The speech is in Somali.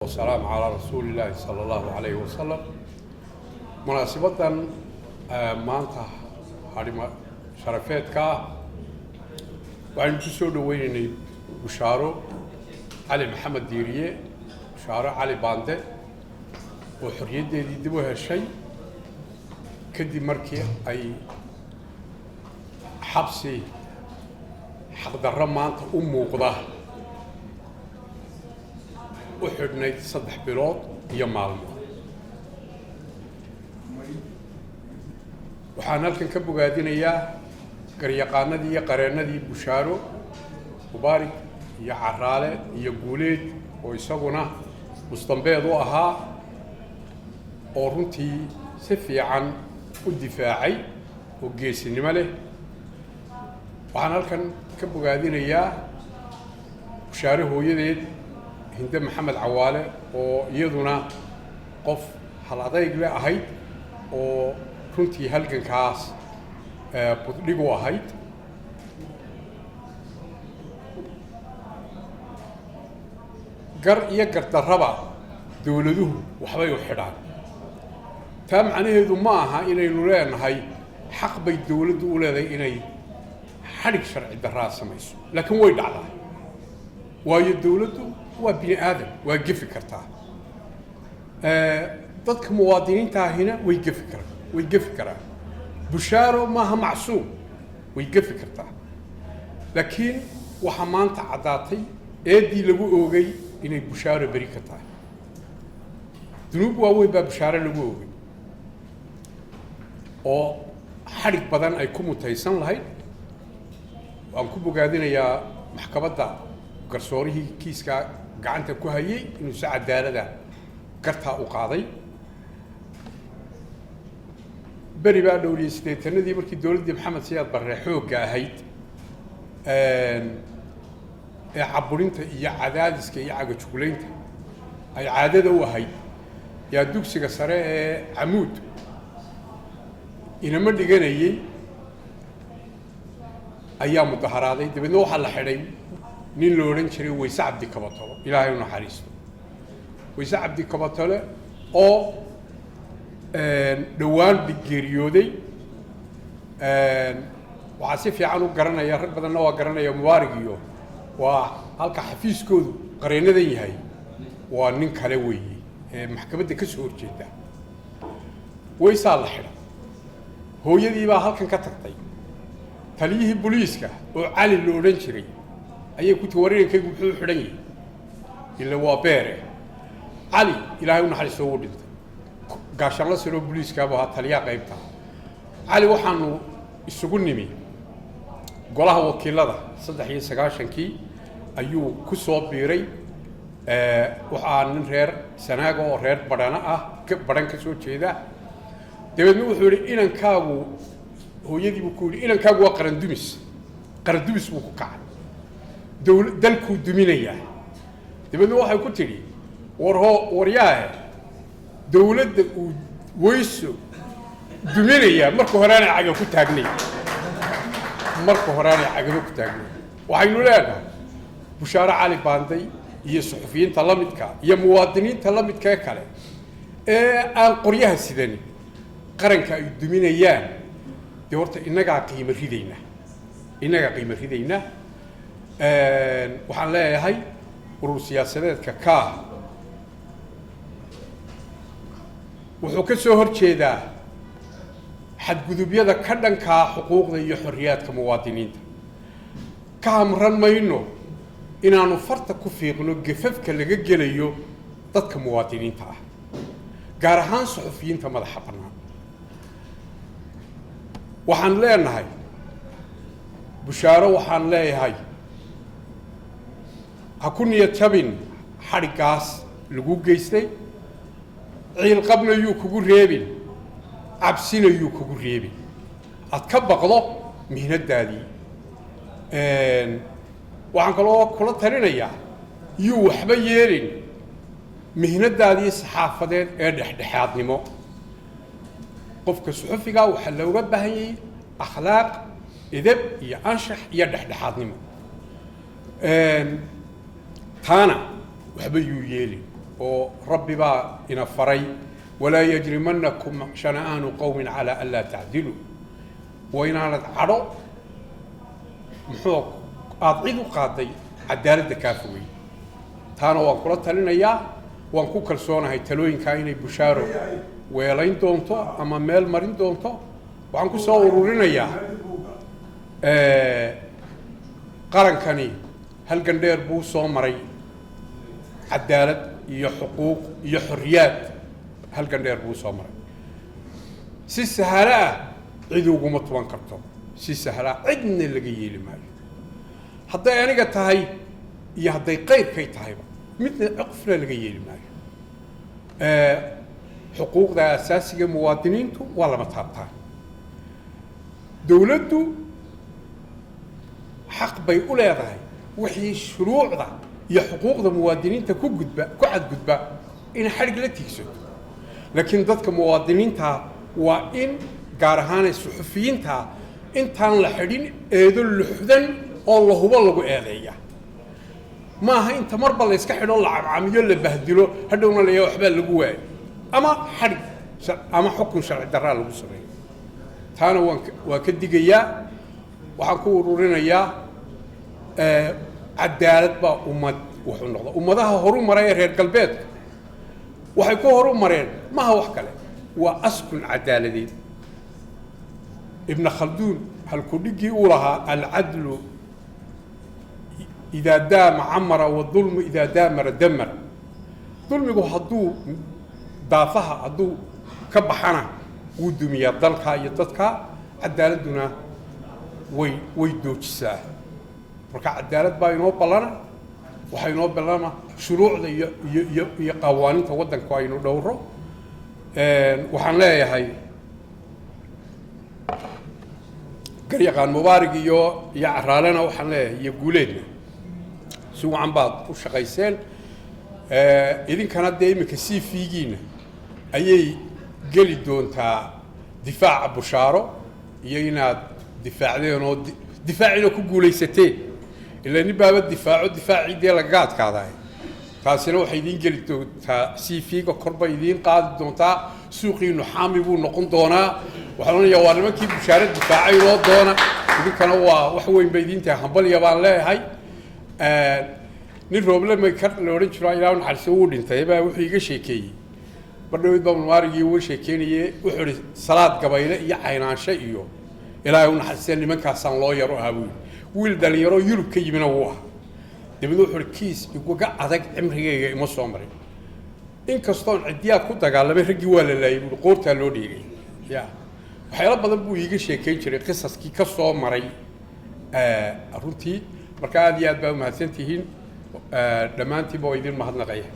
والسلام على رسول الله صلى الله عليه وسلم. مناسبة maanta harimo sharafeedka waxaan ku soo dhaweynay Bushaaro Ali Maxamed Diiriye, Bushaaro Ali Bande oo xorriyadeedii dib u heshay kadib markii ay xabsi xaqdarro maanta u muuqda u xidhnayd 3 bilood iyo maalmo. waxaan halkan ka bogaadinayaa garyaqaanadii iyo qareenadii Bushaaro Mubaarak iyo Caraale iyo Guuleed oo isaguna mustambeed u ahaa oo runtii si fiican u difaacay oo geesinimo leh. waxaan halkan ka bogaadinayaa Bushaaro hooyadeed Hinde Maxamed Cawaale oo iyaduna qof hal adayg leh ahayd oo runtii halgankaas budhigu ahayd. gar iyo gardarraba dawladuhu waxbay u xidhaan. taa macnaheedu ma aha inaynu leenahay xaq bay dawladdu u leedahay inay xadhig sharci darraa samayso, laakiin way dhacdaa waayo dawladdu waa bini aadam, waa gefi kartaa. dadka muwaadiniinta ahina way gefi karaan. Bushaaro maaha macsuum, way gefi kartaa. laakiin waxaa maanta caddaatay eedii lagu oogay inay Bushaaro beri ka tahay. dunuub waaweyn baa Bushaaro lagu oogay oo xadhig badan ay ku mutaysan lahayd. waan ku bogaadinayaa maxkamadda garsoorihii kiiska gacanta ku hayay inuu si cadaalada gartaa u qaaday. beri baa dhowriyay 80-nadii markii dawladdii Maxamed Siyaad Barre xoogga ahayd ee caburinta iyo cadaadiska iyo cagajuglaynta ay caadada u ahayd yaa dugsiga sare ee Camuud inama dhiganayay ayaa mudaharaaday. dabeedna waxaa la xidhay nin la odhan jiray Wayse Cabdi Kabatolo, ilaahay u naxariisto. Wayse Cabdi Kabatole oo dhowaan geeriyooday. waxaa si fiican u garanaya, rag badanna waa garanaya. Mubaarak iyo waa halka xafiiskoodu qareenadan yahay, waa nin kale weeye ee maxkamadda ka soo horjeeda. Waysaa la xidhay, hooyadii baa halkan ka tagtay. taliyihii booliiska oo Cali la odhan jiray ayay ku tawareerkaygu muxuu xidhan yahay ila waa beere. Cali ilaahay u naxariisto uu dhintay, gaashaan la soo booliiska baa taliya qaybta. Cali waxaanu isugu nimi golaha wakiilada 93kii ayuu ku soo biiray. waxaa nin reer Sanaaga oo reer Badhana ah Badhan ka soo jeeda. dabeedna wuxuu yidhi inankaagu hooyadii buu ku yidhi inankaagu waa qarandumis buu ku kacay, dalkuu duminayaa. dabeedna waxay ku tidhi waryaahe dawladda uu Wayso duminayaa marka horeanay caga ku taagnay. waxaynu leenahay Bushaaro Ali Bande iyo suxufiyiinta la midka iyo muwaadiniinta la midka kale ee aan qoryaha sidan qaranka ay duminayaan. dee horta innagaa qiimo ridayna. waxaan leeyahay urur siyaasadeedka ka wuxuu ka soo horjeedaa xadgudubyada ka dhankaa xuquuqda iyo xorriyaadka muwaadiniinta. ka amran mayno inaanu farta ku fiiqno gafafka laga gelayo dadka muwaadiniinta ah, gaar ahaan suxufiyiinta madaxa bannaan. waxaan leenahay Bushaaro, waxaan leeyahay ha ku niyad jabin xadhiggaas lagu geystay. ciil qabna yuu kugu reebin, cabsina yuu kugu reebin. aad ka baqdo mihnadaadii. waxaan kaloo kula talinayaa yuu waxba yeelin mihnadaadii saxaafadeed ee dhexdhexaadnimo. qofka suxufiga waxaa looga baahan yahay akhlaaq, edeb iyo anshax iyo dhexdhexaadnimo. taana waxba yuu yeelin. وربي با إن فري ولا يجرمنكم شنآن قوم على ألا تعدلوا وإن أنا عرو محوك أضعيد قاضي عدالة كافوي تانا وانقلت لنا إياه وانكو كالسونا هاي تلوين كايني بشارو ويلين دونتو أما ميل مرين دونتو وانكو سوورورين إياه قرن كاني هل قندير بو صومري عدالة iyo xuquuq iyo xorriyad halkan dheer buu soo maray si sahla cid ugu ma tuban karto si sahla cidna laga yeeli maayo hadday aniga tahay iyo hadday qayrkay tahayba midna aqfla laga yeeli maayo xuquuqda asaasiga muwaadiniintu waa lama taabtaan dawladdu xaq bay u leedahay wixii shuruucda يا حقوق المواطنين تكون قعد جدبة إن حرق لا تكسر لكن ضدك مواطنين تا وإن جارهان الصحفيين تا إن تان لحدين إذل لحدن الله هو الله قاعدية ما هي أنت مربى اللي يسكحل الله عم يلا بهدلو هدونا اللي يحبل الجوال أما حرق أما حكم شرع الدرال المصري تانا وكدقيا وحكورنا يا عدالة با وحو نقضى أمدها هرو مرأي رير قلبيت وحيكو هرو مرين ما هو وحكالي وأسكن عدالة دي ابن خلدون هالكوديجي يقولها العدل إذا دام عمر والظلم إذا دامر دمر ظلم يقول هدو دافها هدو كبحنا ودمي يضلكها يضلكها عدالة دنا ويدوش ساه marka cadaalad baa inoo balana waxa inoo balana shuruucda iyo qawaaniinta wadanka aynu dhowro waxaan leeyahay garyaqaan mubaarig iyo caraalena waxaan leeyahay iyo guuleedna si wacan baad u shaqayseen idinkana dee imika CV-giina ayay geli doontaa difaaca bushaaro iyo inaad difaacdeen oo difaacina ku guulaysateen إلا نبى بالدفاع والدفاع ديال القاد كذا تاسنا وحيدين قلتوا تا CV كقرب يدين قاد دونتا سوقي نحامي بو نقون دونا وحنا يوالنا ما كيف بشارة دفاعي رود دونا إذا كانوا وحوين بيدين تهبل يبان لا هاي نروح لما يكر لورين شراء يلاون على سود انت يبقى وحيجي شيكي بدو يبقى موارجي وشيكيني وحري صلاة قبيلة يعينا شيء يو إلى يوم حسين لمن كاسان الله يروح أبوي ويل دليرو يوروب كي من واه دبلو حركيس يقول قاعد عمري ما صامري إن كستان عديات كنت قال لما رجي ولا لا يقول قرط اللودي يا وحيلا بدل بو يجي شيء كي قصص كي كصامري أروتي مركز عديات بقى ما سنتين لما أنتي بويدين ما هذا غيره